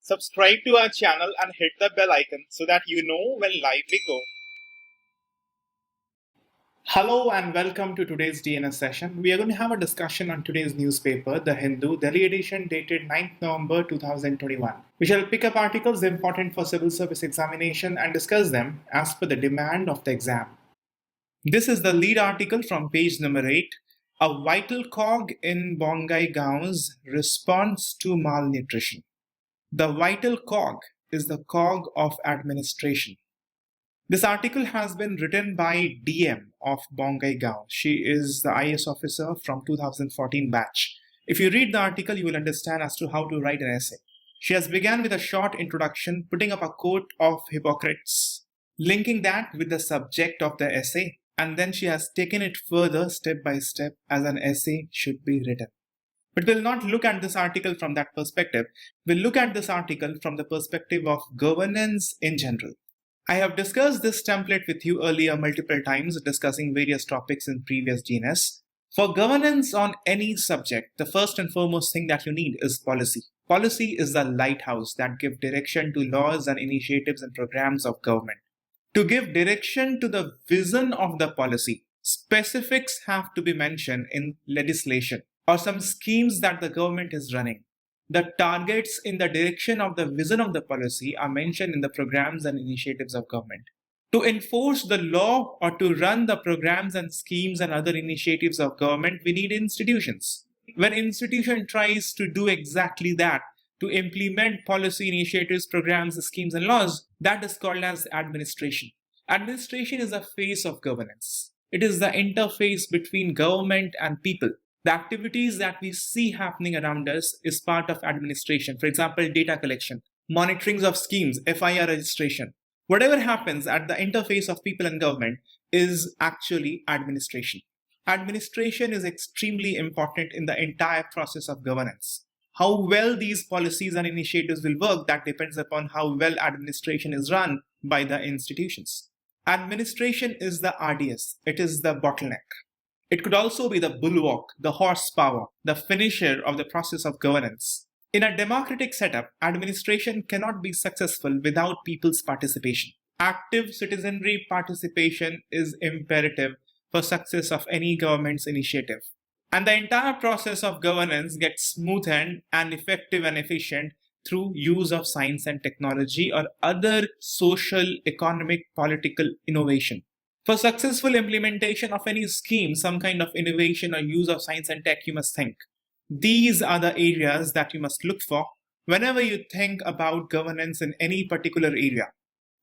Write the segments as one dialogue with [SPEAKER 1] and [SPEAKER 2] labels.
[SPEAKER 1] Subscribe to our channel and hit the bell icon so that you know when live we go. Hello and welcome to today's DNS session. We are going to have a discussion on today's newspaper, The Hindu, Delhi edition dated 9th November 2021. We shall pick up articles important for civil service examination and discuss them as per the demand of the exam. This is the lead article from page number 8, a vital cog in Bongaigaon's response to malnutrition. The vital cog is the cog of administration. This article has been written by DM of Bongaigaon. She is the IAS officer from 2014 batch. If you read the article, you will understand as to how to write an essay. She has begun with a short introduction, putting up a quote of Hippocrates, linking that with the subject of the essay, and then she has taken it further step by step as an essay should be written. But we'll not look at this article from that perspective. We'll look at this article from the perspective of governance in general. I have discussed this template with you earlier multiple times, discussing various topics in previous DNS. For governance on any subject, the first and foremost thing that you need is policy. Policy is the lighthouse that gives direction to laws and initiatives and programs of government. To give direction to the vision of the policy, specifics have to be mentioned in legislation or some schemes that the government is running. The targets in the direction of the vision of the policy are mentioned in the programs and initiatives of government. To enforce the law or to run the programs and schemes and other initiatives of government, we need institutions. When an institution tries to do exactly that, to implement policy initiatives, programs, schemes, and laws, that is called as administration. Administration is the face of governance. It is the interface between government and people. The activities that we see happening around us is part of administration. For example, data collection, monitoring of schemes, FIR registration. Whatever happens at the interface of people and government is actually administration. Administration is extremely important in the entire process of governance. How well these policies and initiatives will work, that depends upon how well administration is run by the institutions. Administration is the RDS. It is the bottleneck. It could also be the bulwark, the horsepower, the finisher of the process of governance. In a democratic setup, administration cannot be successful without people's participation. Active citizenry participation is imperative for success of any government's initiative. And the entire process of governance gets smoothened and effective and efficient through use of science and technology or other social, economic, political innovation. For successful implementation of any scheme, some kind of innovation or use of science and tech, you must think. These are the areas that you must look for whenever you think about governance in any particular area.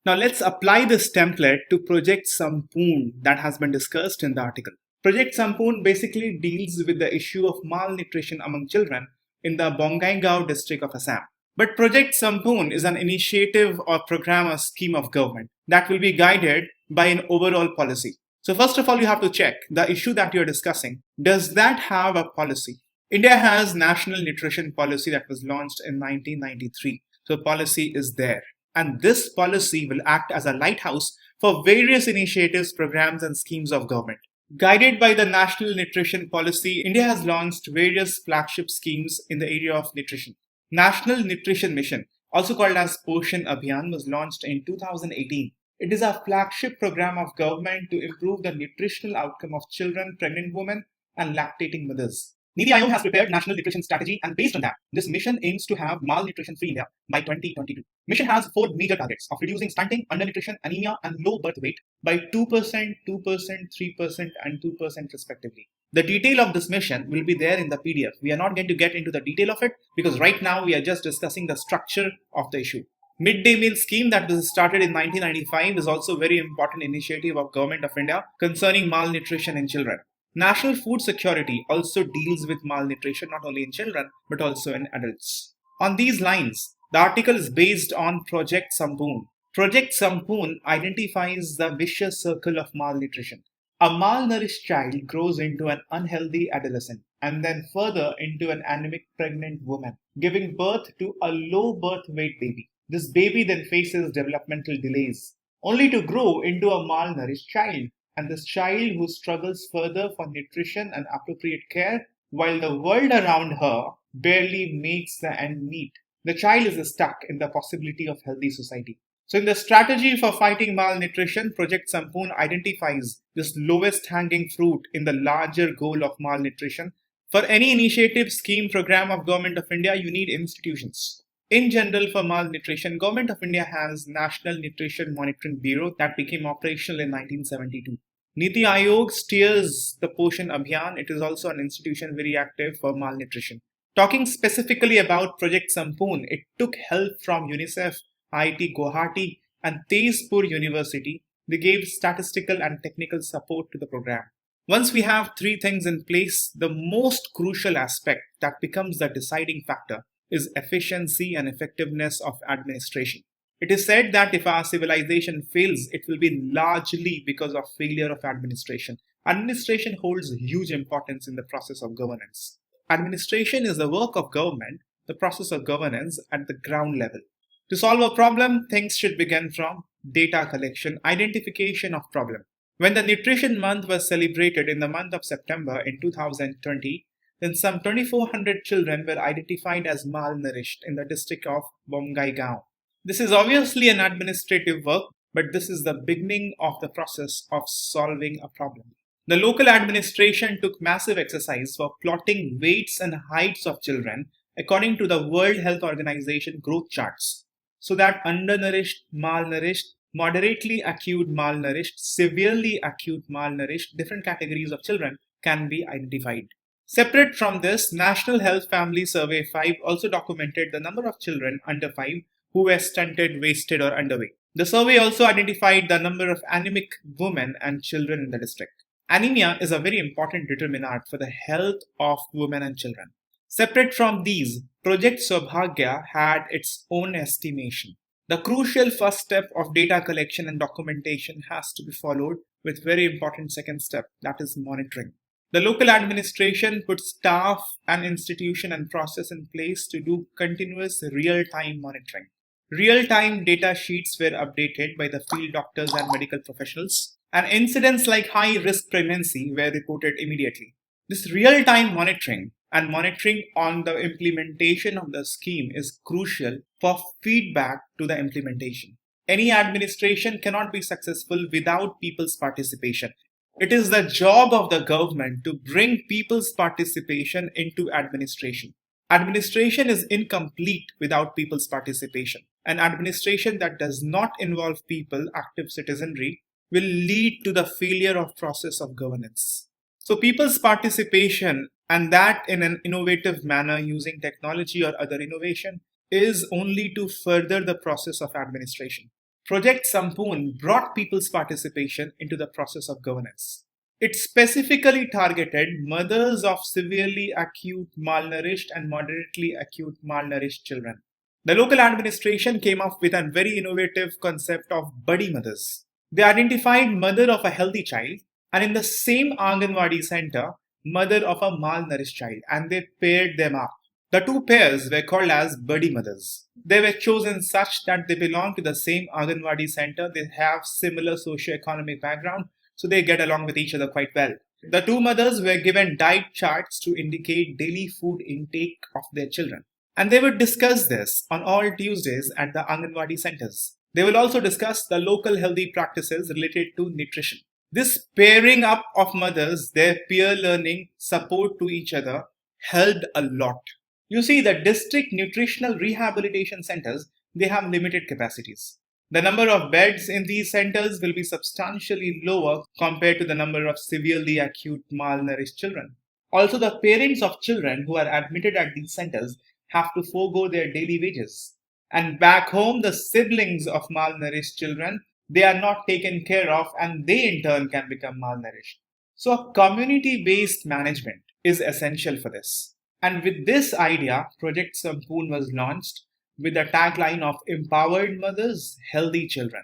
[SPEAKER 1] Now let's apply this template to Project Sampoorna that has been discussed in the article. Project Sampoorna basically deals with the issue of malnutrition among children in the Bongaigaon district of Assam. But Project Sampoorna is an initiative or program or scheme of government that will be guided by an overall policy. So first of all, you have to check the issue that you're discussing. Does that have a policy? India has National Nutrition Policy that was launched in 1993. So policy is there. And this policy will act as a lighthouse for various initiatives, programs, and schemes of government. Guided by the National Nutrition Policy, India has launched various flagship schemes in the area of nutrition. National Nutrition Mission, also called as Poshan Abhiyan, was launched in 2018. It is a flagship program of government to improve the nutritional outcome of children, pregnant women, and lactating mothers. NITI Aayog has prepared National Nutrition Strategy, and based on that, this mission aims to have malnutrition-free India by 2022. Mission has 4 major targets of reducing stunting, undernutrition, anemia, and low birth weight by 2%, 2%, 3%, and 2% respectively. The detail of this mission will be there in the PDF. We are not going to get into the detail of it because right now we are just discussing the structure of the issue. Midday meal scheme that was started in 1995 is also a very important initiative of Government of India concerning malnutrition in children. National food security also deals with malnutrition not only in children but also in adults. On these lines, the article is based on Project Sampoorna. Project Sampoorna identifies the vicious circle of malnutrition. A malnourished child grows into an unhealthy adolescent and then further into an anemic pregnant woman, giving birth to a low birth weight baby. This baby then faces developmental delays, only to grow into a malnourished child and this child who struggles further for nutrition and appropriate care while the world around her barely makes the end meet. The child is stuck in the possibility of healthy society. So in the strategy for fighting malnutrition, Project Sampoorna identifies this lowest hanging fruit in the larger goal of malnutrition. For any initiative, scheme, program of Government of India, you need institutions. In general, for malnutrition, Government of India has National Nutrition Monitoring Bureau that became operational in 1972. Niti Aayog steers the Poshan Abhiyan. It is also an institution very active for malnutrition. Talking specifically about Project Sampoorna, it took help from UNICEF, IIT Guwahati, and Tezpur University. They gave statistical and technical support to the program. Once we have three things in place, the most crucial aspect that becomes the deciding factor is efficiency and effectiveness of administration. It is said that if our civilization fails, it will be largely because of failure of administration. Administration holds huge importance in the process of governance. Administration is the work of government, the process of governance at the ground level. To solve a problem, things should begin from data collection, identification of problem. When the Nutrition Month was celebrated in the month of September in 2020, then some 2,400 children were identified as malnourished in the district of Bongaigaon. This is obviously an administrative work, but this is the beginning of the process of solving a problem. The local administration took massive exercise for plotting weights and heights of children according to the World Health Organization growth charts, so that undernourished, malnourished, moderately acute malnourished, severely acute malnourished, different categories of children can be identified. Separate from this, National Health Family Survey 5 also documented the number of children under 5 who were stunted, wasted, or underweight. The survey also identified the number of anemic women and children in the district. Anemia is a very important determinant for the health of women and children. Separate from these, Project Saubhagya had its own estimation. The crucial first step of data collection and documentation has to be followed with very important second step, that is monitoring. The local administration put staff and institution and process in place to do continuous real-time monitoring. Real-time data sheets were updated by the field doctors and medical professionals, and incidents like high-risk pregnancy were reported immediately. This real-time monitoring and monitoring on the implementation of the scheme is crucial for feedback to the implementation. Any administration cannot be successful without people's participation. It is the job of the government to bring people's participation into administration. Administration is incomplete without people's participation. An administration that does not involve people, active citizenry, will lead to the failure of process of governance. So people's participation, and that in an innovative manner using technology or other innovation, is only to further the process of administration. Project Sampoorna brought people's participation into the process of governance. It specifically targeted mothers of severely acute malnourished and moderately acute malnourished children. The local administration came up with a very innovative concept of buddy mothers. They identified mother of a healthy child and in the same Anganwadi center, mother of a malnourished child, and they paired them up. The two pairs were called as buddy mothers. They were chosen such that they belong to the same Anganwadi center, they have similar socio-economic background, so they get along with each other quite well. The two mothers were given diet charts to indicate daily food intake of their children. And they would discuss this on all Tuesdays at the Anganwadi centers. They will also discuss the local healthy practices related to nutrition. This pairing up of mothers, their peer learning, support to each other, helped a lot. You see, the district nutritional rehabilitation centers, they have limited capacities. The number of beds in these centers will be substantially lower compared to the number of severely acute malnourished children. Also, the parents of children who are admitted at these centers have to forego their daily wages. And back home, the siblings of malnourished children, they are not taken care of and they in turn can become malnourished. So community-based management is essential for this. And with this idea, Project Sampoorna was launched with the tagline of Empowered Mothers, Healthy Children.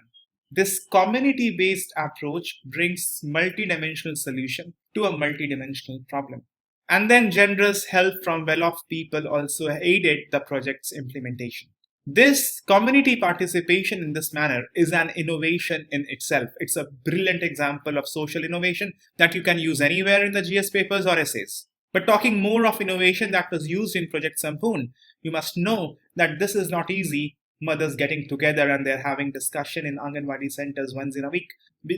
[SPEAKER 1] This community-based approach brings multidimensional solution to a multidimensional problem. And then generous help from well-off people also aided the project's implementation. This community participation in this manner is an innovation in itself. It's a brilliant example of social innovation that you can use anywhere in the GS papers or essays. But talking more of innovation that was used in Project Sampoorna, you must know that this is not easy. Mothers getting together and they're having discussion in Anganwadi centers once in a week.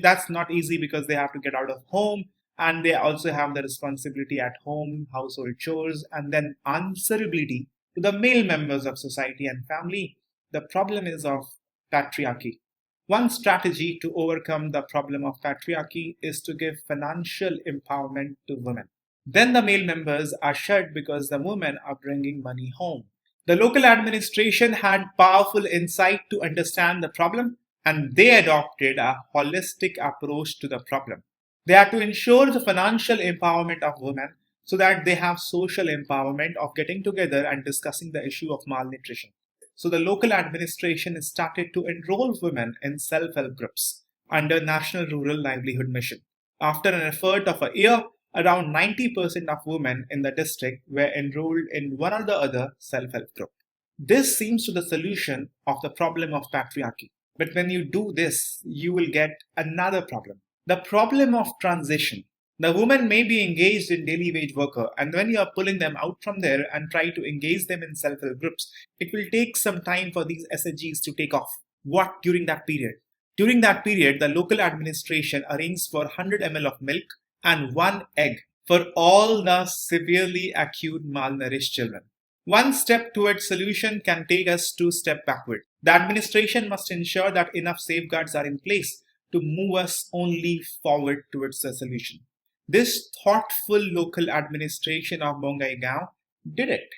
[SPEAKER 1] That's not easy because they have to get out of home and they also have the responsibility at home, household chores, and then answerability to the male members of society and family. The problem is of patriarchy. One strategy to overcome the problem of patriarchy is to give financial empowerment to women. Then the male members are shut because the women are bringing money home. The local administration had powerful insight to understand the problem and they adopted a holistic approach to the problem. They had to ensure the financial empowerment of women so that they have social empowerment of getting together and discussing the issue of malnutrition. So the local administration started to enroll women in self-help groups under National Rural Livelihood Mission. After an effort of a year, around 90% of women in the district were enrolled in one or the other self-help group. This seems to the solution of the problem of patriarchy. But when you do this, you will get another problem. The problem of transition. The women may be engaged in daily wage worker, and when you are pulling them out from there and try to engage them in self-help groups, it will take some time for these SHGs to take off. What during that period? During that period, the local administration arranged for 100 ml of milk and 1 egg for all the severely acute malnourished children. One step towards solution can take us 2 steps backward. The administration must ensure that enough safeguards are in place to move us only forward towards the solution. This thoughtful local administration of Bongaigaon did it.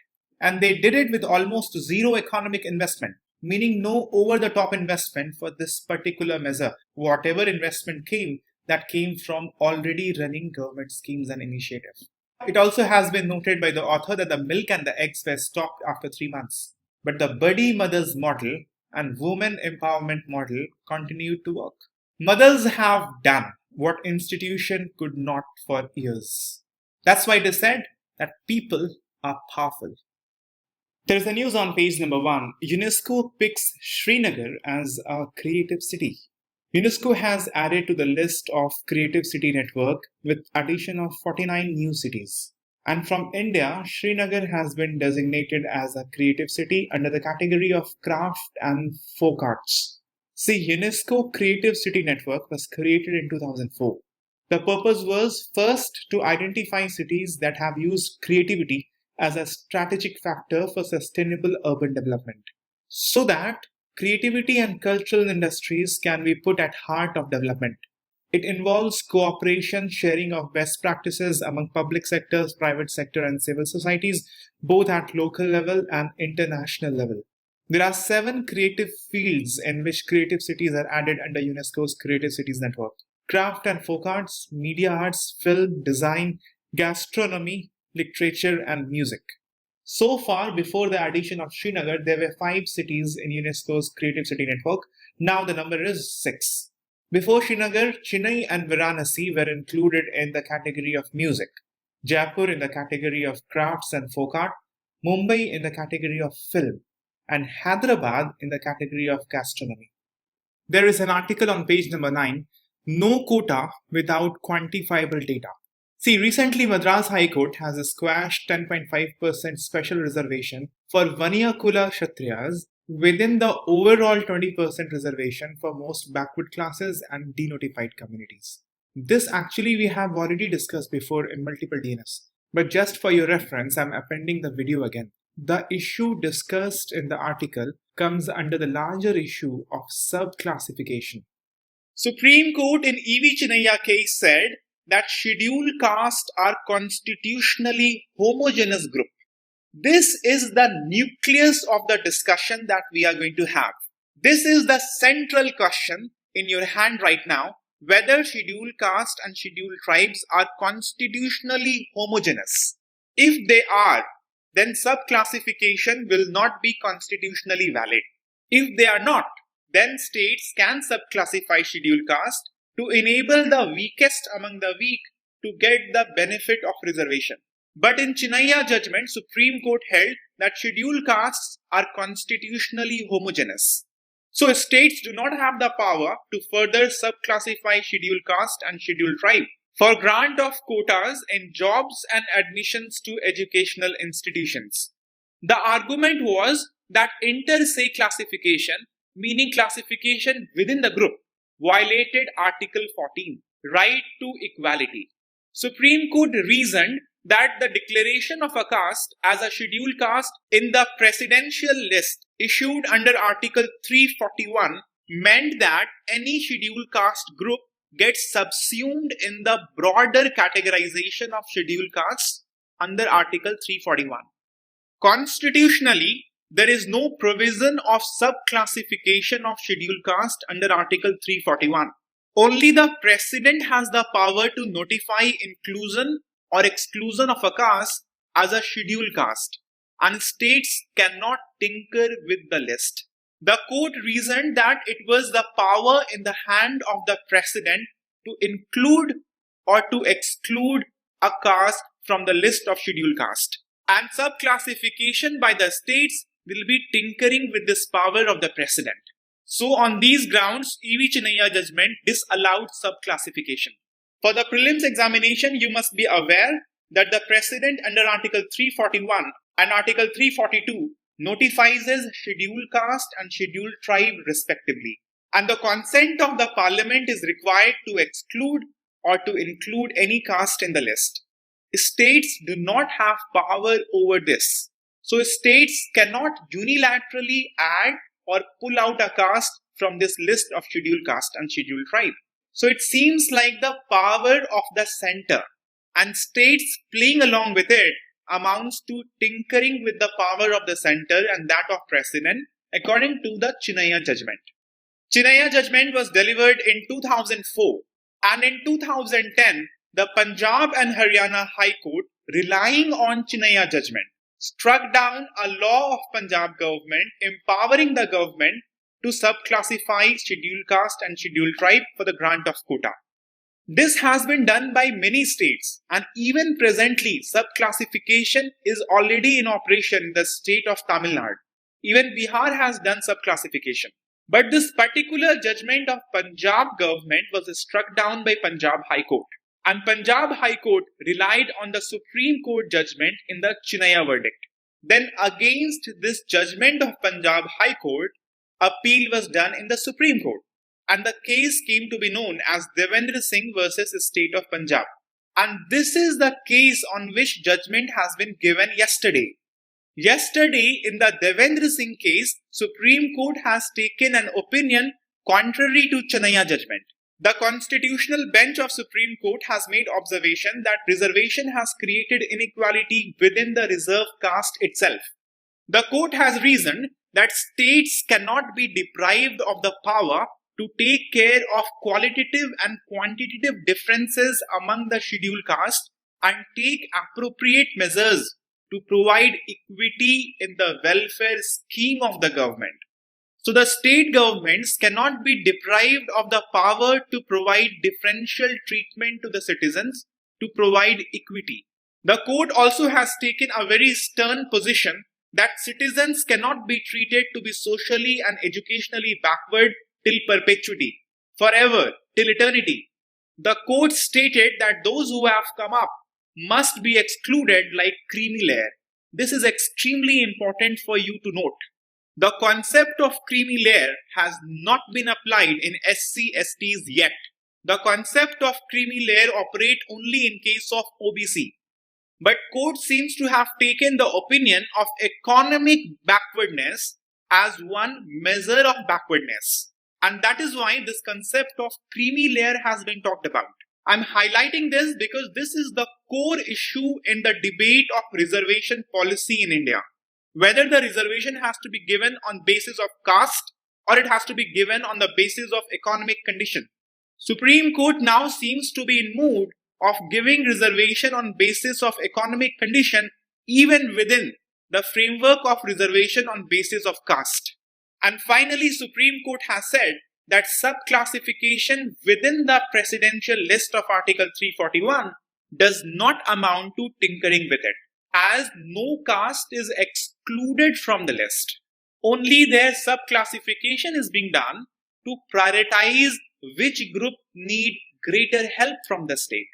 [SPEAKER 1] And they did it with almost zero economic investment, meaning no over-the-top investment for this particular measure. Whatever investment came, that came from already running government schemes and initiatives. It also has been noted by the author that the milk and the eggs were stopped after 3 months. But the Buddy Mothers model and women empowerment model continued to work. Mothers have done what institution could not for years. That's why it is said that people are powerful. There is a news on page number 1. UNESCO picks Srinagar as a creative city. UNESCO has added to the list of creative city network with addition of 49 new cities. And from India, Srinagar has been designated as a creative city under the category of craft and folk arts. See, UNESCO Creative City Network was created in 2004. The purpose was first to identify cities that have used creativity as a strategic factor for sustainable urban development, so that creativity and cultural industries can be put at heart of development. It involves cooperation, sharing of best practices among public sectors, private sector and civil societies, both at local level and international level. There are 7 creative fields in which creative cities are added under UNESCO's Creative Cities Network. Craft and folk arts, media arts, film, design, gastronomy, literature and music. So far, before the addition of Srinagar, there were 5 cities in UNESCO's Creative City Network. Now the number is 6. Before Srinagar, Chennai and Varanasi were included in the category of music, Jaipur in the category of crafts and folk art, Mumbai in the category of film, and Hyderabad in the category of gastronomy. There is an article on page number 9, No Quota Without Quantifiable Data. See, recently Madras High Court has squashed 10.5% special reservation for Vaniyakula Kshatriyas within the overall 20% reservation for most backward classes and denotified communities. This actually we have already discussed before in multiple DNS. But just for your reference, I'm appending the video again. The issue discussed in the article comes under the larger issue of sub-classification. Supreme Court in E.V. Chinnaiya case said that scheduled castes are constitutionally homogeneous group. This is the nucleus of the discussion that we are going to have. This is the central question in your hand right now, whether scheduled caste and scheduled tribes are constitutionally homogeneous. If they are, then sub-classification will not be constitutionally valid. If they are not, then states can sub-classify scheduled caste to enable the weakest among the weak to get the benefit of reservation. But in Chinaya judgment, Supreme Court held that scheduled castes are constitutionally homogeneous. So states do not have the power to further subclassify scheduled caste and scheduled tribe for grant of quotas in jobs and admissions to educational institutions. The argument was that inter se classification, meaning classification within the group, violated Article 14, right to equality. Supreme Court reasoned that the declaration of a caste as a scheduled caste in the presidential list issued under Article 341 meant that any scheduled caste group gets subsumed in the broader categorization of scheduled castes under Article 341. Constitutionally, there is no provision of subclassification of scheduled caste under Article 341. Only the President has the power to notify inclusion or exclusion of a caste as a scheduled caste, and states cannot tinker with the list. The court reasoned that it was the power in the hand of the President to include or to exclude a caste from the list of scheduled caste, and subclassification by the states will be tinkering with this power of the President. So on these grounds, E.V. Chinaya judgment disallowed subclassification. For the prelims examination, you must be aware that the President under Article 341 and Article 342 notifies scheduled caste and scheduled tribe respectively, and the consent of the Parliament is required to exclude or to include any caste in the list. States do not have power over this. So states cannot unilaterally add or pull out a caste from this list of scheduled caste and scheduled tribe. So it seems like the power of the center and states playing along with it amounts to tinkering with the power of the center and that of President according to the Chinaya judgment. Chinaya judgment was delivered in 2004, and in 2010, the Punjab and Haryana High Court, relying on Chinaya judgment, struck down a law of Punjab government empowering the government to subclassify scheduled caste and scheduled tribe for the grant of quota. This has been done by many states, and even presently subclassification is already in operation in the state of Tamil Nadu. Even Bihar has done subclassification. But this particular judgment of Punjab government was struck down by Punjab High Court, and Punjab High Court relied on the Supreme Court judgment in the Chinaya verdict. Then against this judgment of Punjab High Court, appeal was done in the Supreme Court, and the case came to be known as Devendra Singh versus State of Punjab. And this is the case on which judgment has been given yesterday. Yesterday, in the Devendra Singh case, Supreme Court has taken an opinion contrary to Chinaya judgment. The Constitutional Bench of Supreme Court has made observation that reservation has created inequality within the reserved caste itself. The court has reasoned that states cannot be deprived of the power to take care of qualitative and quantitative differences among the scheduled caste and take appropriate measures to provide equity in the welfare scheme of the government. So the state governments cannot be deprived of the power to provide differential treatment to the citizens to provide equity. The court also has taken a very stern position that citizens cannot be treated to be socially and educationally backward till perpetuity, forever, till eternity. The court stated that those who have come up must be excluded like creamy layer. This is extremely important for you to note. The concept of creamy layer has not been applied in SC/STs yet. The concept of creamy layer operate only in case of OBC. But court seems to have taken the opinion of economic backwardness as one measure of backwardness. And that is why this concept of creamy layer has been talked about. I'm highlighting this because this is the core issue in the debate of reservation policy in India. Whether the reservation has to be given on basis of caste or it has to be given on the basis of economic condition. Supreme Court now seems to be in mood of giving reservation on basis of economic condition even within the framework of reservation on basis of caste. And finally, Supreme Court has said that subclassification within the presidential list of Article 341 does not amount to tinkering with it, as no caste is excluded from the list. Only their subclassification is being done to prioritize which group need greater help from the state.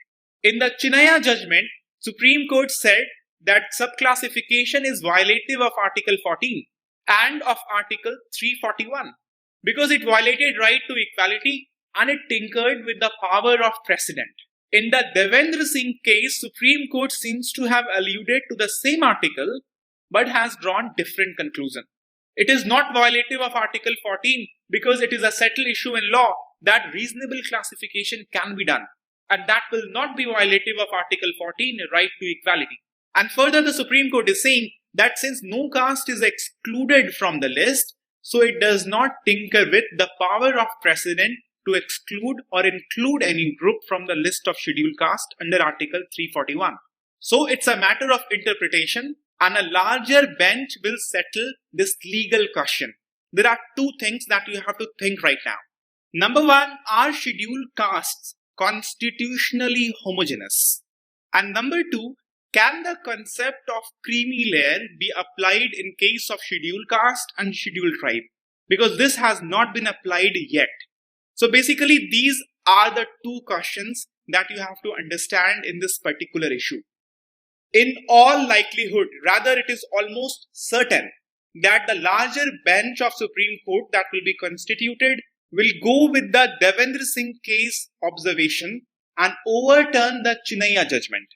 [SPEAKER 1] In the Chinaya judgment, Supreme Court said that subclassification is violative of Article 14 and of Article 341 because it violated right to equality and it tinkered with the power of precedent. In the Devendra Singh case, Supreme Court seems to have alluded to the same article but has drawn different conclusion. It is not violative of Article 14 because it is a settled issue in law that reasonable classification can be done, and that will not be violative of Article 14, right to equality. And further, the Supreme Court is saying that since no caste is excluded from the list, so it does not tinker with the power of precedent to exclude or include any group from the list of scheduled caste under Article 341. So it's a matter of interpretation, and a larger bench will settle this legal question. There are two things that you have to think right now. Number one, are scheduled castes constitutionally homogeneous? And number two, can the concept of creamy layer be applied in case of scheduled caste and scheduled tribe? Because this has not been applied yet. So basically, these are the two questions that you have to understand in this particular issue. In all likelihood, rather it is almost certain that the larger bench of Supreme Court that will be constituted will go with the Devendra Singh case observation and overturn the Chinaya judgment.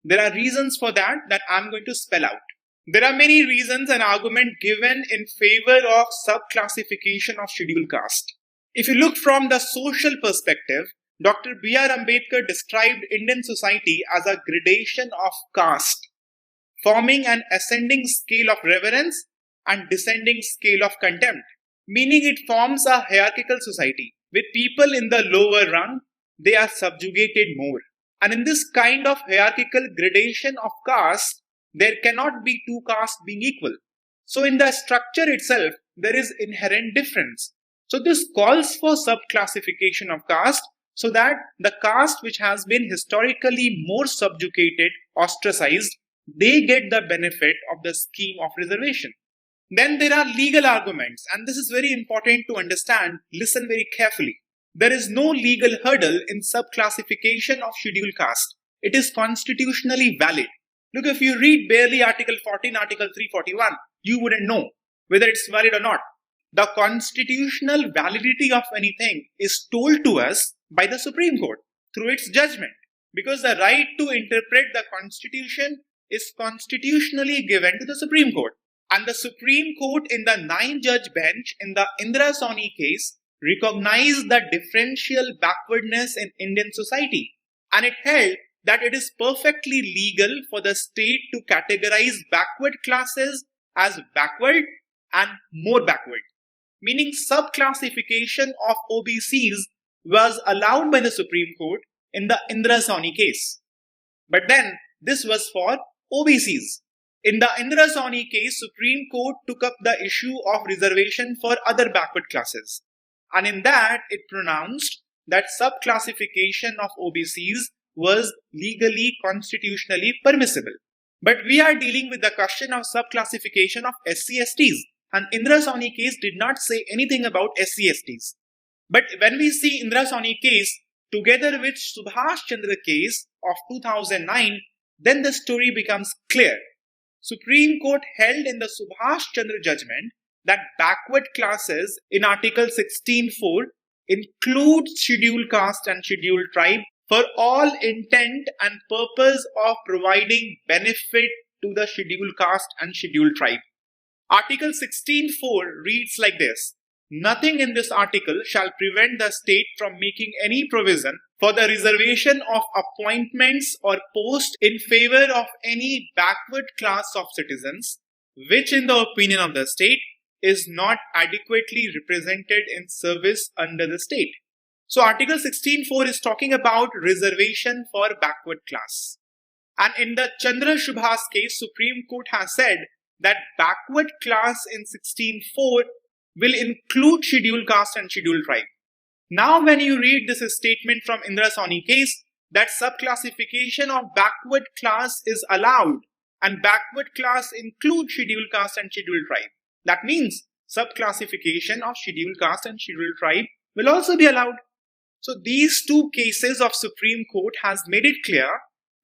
[SPEAKER 1] There are reasons for that I'm going to spell out. There are many reasons and arguments given in favor of subclassification of scheduled caste. If you look from the social perspective, Dr. B.R. Ambedkar described Indian society as a gradation of caste, forming an ascending scale of reverence and descending scale of contempt, meaning it forms a hierarchical society. With people in the lower rung, they are subjugated more. And in this kind of hierarchical gradation of caste, there cannot be two castes being equal. So in the structure itself, there is inherent difference. So this calls for subclassification of caste so that the caste which has been historically more subjugated, ostracized, they get the benefit of the scheme of reservation. Then there are legal arguments, and this is very important to understand. Listen very carefully. There is no legal hurdle in subclassification of scheduled caste. It is constitutionally valid. Look, if you read barely Article 14, Article 341, you wouldn't know whether it's valid or not. The constitutional validity of anything is told to us by the Supreme Court through its judgment, because the right to interpret the Constitution is constitutionally given to the Supreme Court. And the Supreme Court in the 9-judge bench in the Indira Sawhney case recognized the differential backwardness in Indian society, and it held that it is perfectly legal for the state to categorize backward classes as backward and more backward, meaning subclassification of OBCs was allowed by the Supreme Court in the Indira Sawhney case. But then this was for OBCs. In the Indira Sawhney case, Supreme Court took up the issue of reservation for other backward classes. And in that, it pronounced that subclassification of OBCs was legally, constitutionally permissible. But we are dealing with the question of subclassification of SC/STs. And Indira Sawhney case did not say anything about SC/STs. But when we see Indira Sawhney case together with Subhash Chandra case of 2009, then the story becomes clear. Supreme Court held in the Subhash Chandra judgment that backward classes in Article 16(4) include scheduled caste and scheduled tribe for all intent and purpose of providing benefit to the scheduled caste and scheduled tribe. Article 16(4) reads like this: nothing in this article shall prevent the state from making any provision for the reservation of appointments or posts in favor of any backward class of citizens, which in the opinion of the state is not adequately represented in service under the state. So Article 16(4) is talking about reservation for backward class. And in the Chandra Shubhas case, Supreme Court has said that backward class in 16(4) will include scheduled caste and scheduled tribe. Now when you read this statement from Indira Sawhney case, that subclassification of backward class is allowed, and backward class includes scheduled caste and scheduled tribe. That means subclassification of scheduled caste and scheduled tribe will also be allowed. So these two cases of Supreme Court has made it clear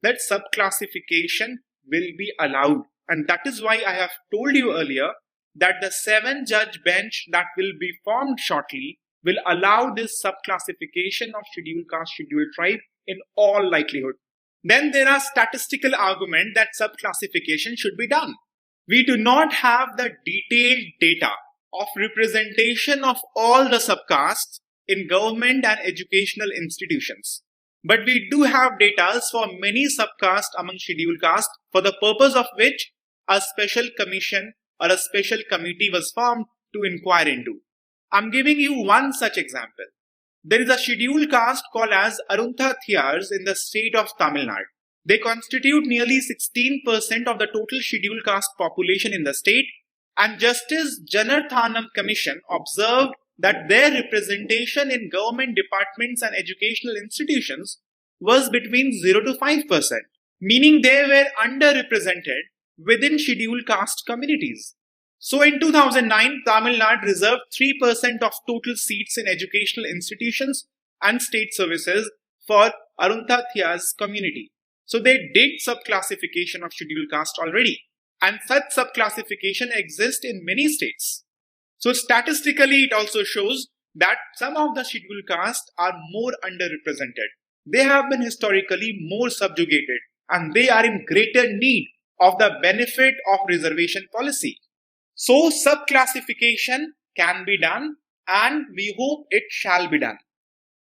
[SPEAKER 1] that subclassification will be allowed, and that is why I have told you earlier that the 7-judge bench that will be formed shortly will allow this subclassification of scheduled caste, scheduled tribe in all likelihood. Then there are statistical arguments that subclassification should be done. We do not have the detailed data of representation of all the subcastes in government and educational institutions. But we do have data for many subcastes among scheduled caste, for the purpose of which a special commission or a special committee was formed to inquire into. I'm giving you one such example. There is a scheduled caste called as Aruntathiyars in the state of Tamil Nadu. They constitute nearly 16% of the total scheduled caste population in the state, and Justice Janarthanam Commission observed that their representation in government departments and educational institutions was between 0 to 5%, meaning they were underrepresented within scheduled caste communities. So in 2009, Tamil Nadu reserved 3% of total seats in educational institutions and state services for Aruntathiyars community. So they did subclassification of scheduled caste already, and such subclassification exists in many states. So statistically, it also shows that some of the scheduled caste are more underrepresented. They have been historically more subjugated, and they are in greater need of the benefit of reservation policy. So subclassification can be done, and we hope it shall be done.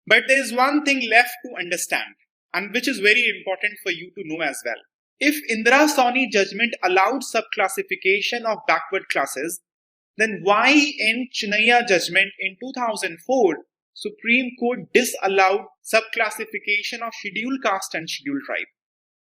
[SPEAKER 1] But there is one thing left to understand, and which is very important for you to know as well. If Indira Sawhney judgment allowed subclassification of backward classes, then why in Chinaya judgment in 2004, Supreme Court disallowed subclassification of scheduled caste and scheduled tribe?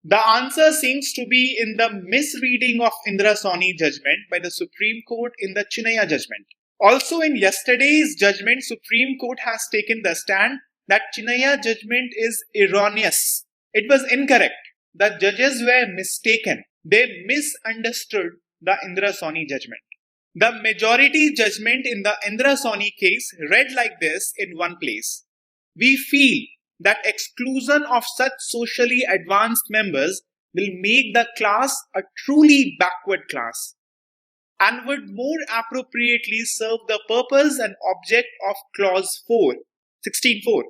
[SPEAKER 1] The answer seems to be in the misreading of Indira Sawhney judgment by the Supreme Court in the Chinaya judgment. Also in yesterday's judgment, Supreme Court has taken the stand that Chinaya judgment is erroneous. It was incorrect. The judges were mistaken. They misunderstood the Indira Sawhney judgment. The majority judgment in the Indira Sawhney case read like this in one place. We feel that exclusion of such socially advanced members will make the class a truly backward class and would more appropriately serve the purpose and object of clause 16.4.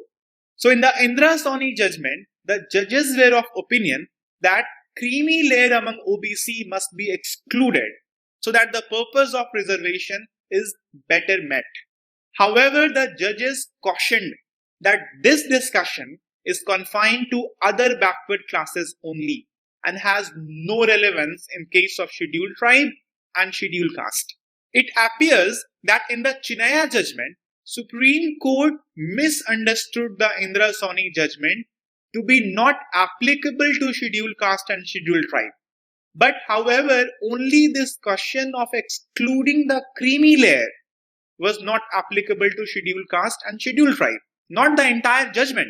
[SPEAKER 1] So in the Indira Sawhney judgment, the judges were of opinion that creamy layer among OBC must be excluded so that the purpose of reservation is better met. However, the judges cautioned that this discussion is confined to other backward classes only and has no relevance in case of scheduled tribe and scheduled caste. It appears that in the Chinaya judgment, Supreme Court misunderstood the Indira Sawhney judgment to be not applicable to scheduled caste and scheduled tribe. But however, only this question of excluding the creamy layer was not applicable to scheduled caste and scheduled tribe, not the entire judgment.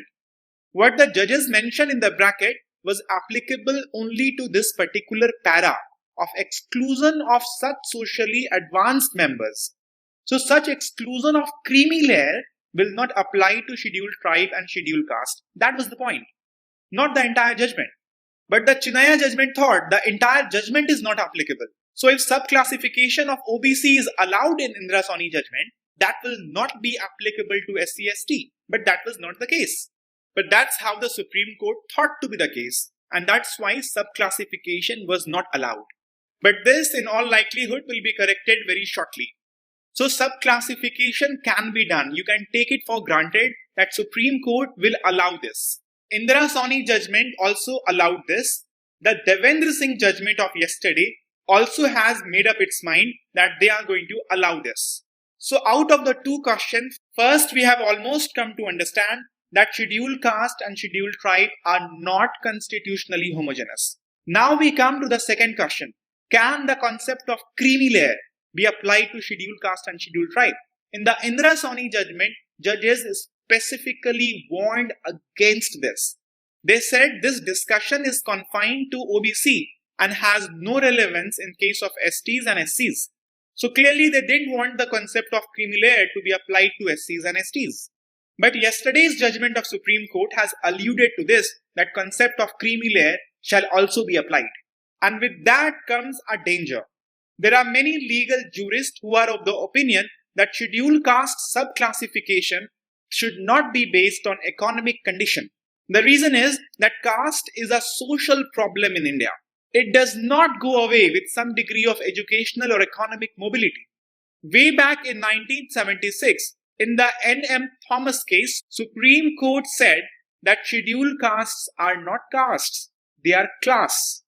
[SPEAKER 1] What the judges mentioned in the bracket was applicable only to this particular para of exclusion of such socially advanced members. So such exclusion of creamy layer will not apply to scheduled tribe and scheduled caste. That was the point, not the entire judgment. But the Chinaya judgment thought the entire judgment is not applicable. So if subclassification of OBC is allowed in Indira Sawhney judgment, that will not be applicable to SC/ST. But that was not the case. But that's how the Supreme Court thought to be the case. And that's why subclassification was not allowed. But this in all likelihood will be corrected very shortly. So subclassification can be done. You can take it for granted that Supreme Court will allow this. Indira Sawhney judgment also allowed this. The Devendra Singh judgment of yesterday also has made up its mind that they are going to allow this. So out of the two questions, first we have almost come to understand that scheduled caste and scheduled tribe are not constitutionally homogeneous. Now we come to the second question. Can the concept of creamy layer be applied to scheduled caste and scheduled tribe? In the Indira Sawhney judgment, judges specifically warned against this. They said this discussion is confined to OBC and has no relevance in case of STs and SCs. So clearly they didn't want the concept of creamy layer to be applied to SCs and STs. But yesterday's judgment of Supreme Court has alluded to this, that concept of creamy layer shall also be applied. And with that comes a danger. There are many legal jurists who are of the opinion that scheduled caste subclassification should not be based on economic condition. The reason is that caste is a social problem in India. It does not go away with some degree of educational or economic mobility. Way back in 1976, in the N.M. Thomas case, Supreme Court said that scheduled castes are not castes, they are class.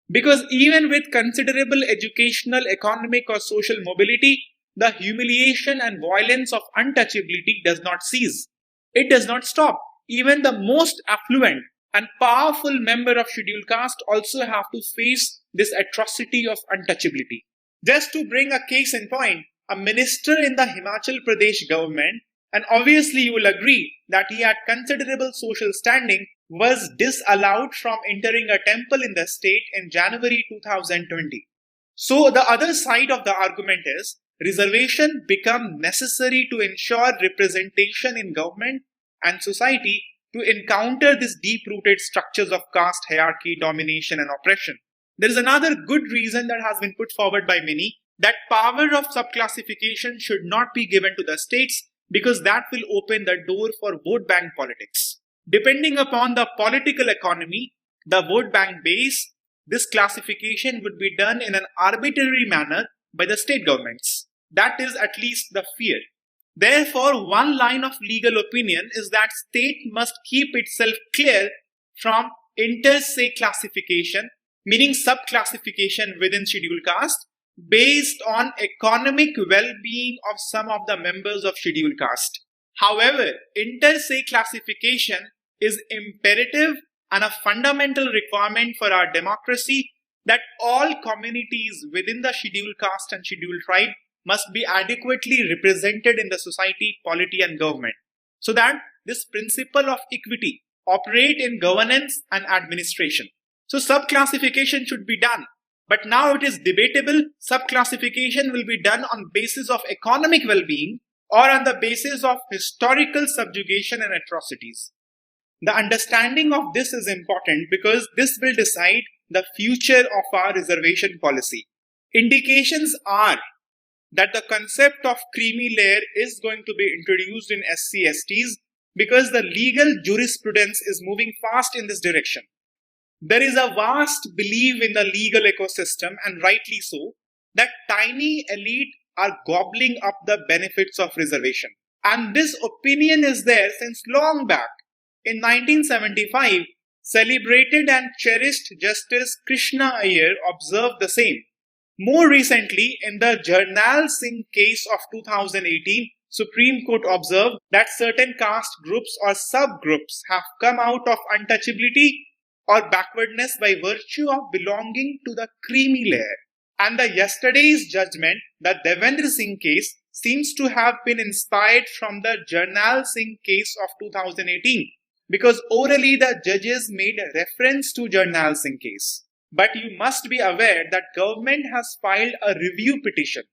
[SPEAKER 1] Because even with considerable educational, economic or social mobility, the humiliation and violence of untouchability does not cease. It does not stop. Even the most affluent and powerful member of scheduled caste also have to face this atrocity of untouchability. Just to bring a case in point, a minister in the Himachal Pradesh government, and obviously you will agree that he had considerable social standing, was disallowed from entering a temple in the state in January 2020. So the other side of the argument is, reservation become necessary to ensure representation in government and society to encounter these deep-rooted structures of caste hierarchy, domination and oppression. There is another good reason that has been put forward by many, that power of subclassification should not be given to the states because that will open the door for vote bank politics. Depending upon the political economy, the vote bank base, this classification would be done in an arbitrary manner by the state governments. That is at least the fear. Therefore, one line of legal opinion is that state must keep itself clear from inter se classification, meaning subclassification within scheduled caste, based on economic well-being of some of the members of scheduled caste. However, inter se classification is imperative and a fundamental requirement for our democracy, that all communities within the scheduled caste and scheduled tribe must be adequately represented in the society, polity and government, so that this principle of equity operate in governance and administration. So subclassification should be done, but now it is debatable subclassification will be done on basis of economic well-being or on the basis of historical subjugation and atrocities. The understanding of this is important because this will decide the future of our reservation policy. Indications are that the concept of creamy layer is going to be introduced in SC/STs because the legal jurisprudence is moving fast in this direction. There is a vast belief in the legal ecosystem, and rightly so, that tiny elite are gobbling up the benefits of reservation. And this opinion is there since long back. In 1975, celebrated and cherished Justice Krishna Iyer observed the same. More recently, in the Jarnail Singh case of 2018, Supreme Court observed that certain caste groups or subgroups have come out of untouchability or backwardness by virtue of belonging to the creamy layer. And the yesterday's judgment, the Devendra Singh case, seems to have been inspired from the Jarnail Singh case of 2018, because orally the judges made reference to Jarnail Singh case. But you must be aware that government has filed a review petition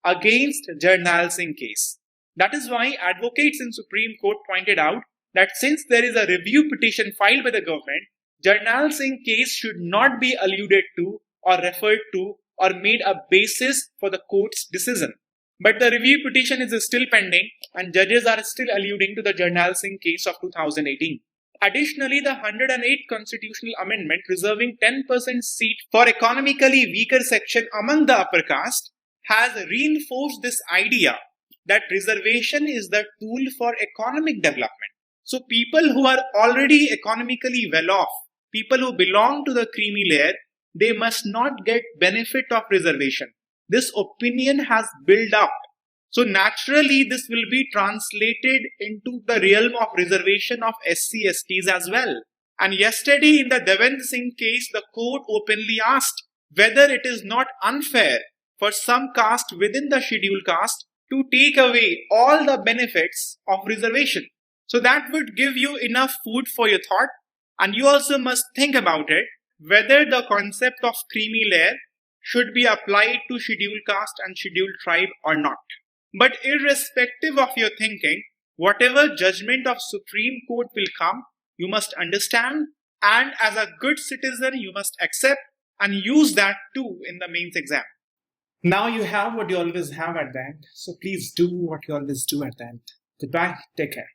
[SPEAKER 1] against Jarnail Singh case. That is why advocates in Supreme Court pointed out that since there is a review petition filed by the government, Jarnail Singh case should not be alluded to or referred to or made a basis for the court's decision. But the review petition is still pending and judges are still alluding to the Jarnail Singh case of 2018. Additionally, the 108 constitutional amendment reserving 10% seat for economically weaker section among the upper caste has reinforced this idea that reservation is the tool for economic development. So people who are already economically well off, people who belong to the creamy layer, they must not get benefit of reservation. This opinion has built up. So naturally, this will be translated into the realm of reservation of SC/STs as well. And yesterday in the Devendra Singh case, the court openly asked whether it is not unfair for some caste within the scheduled caste to take away all the benefits of reservation. So that would give you enough food for your thought. And you also must think about it, whether the concept of creamy layer should be applied to scheduled caste and scheduled tribe or not. But irrespective of your thinking, whatever judgment of Supreme Court will come, you must understand, and as a good citizen, you must accept and use that too in the mains exam. Now you have what you always have at the end, so please do what you always do at the end. Goodbye, take care.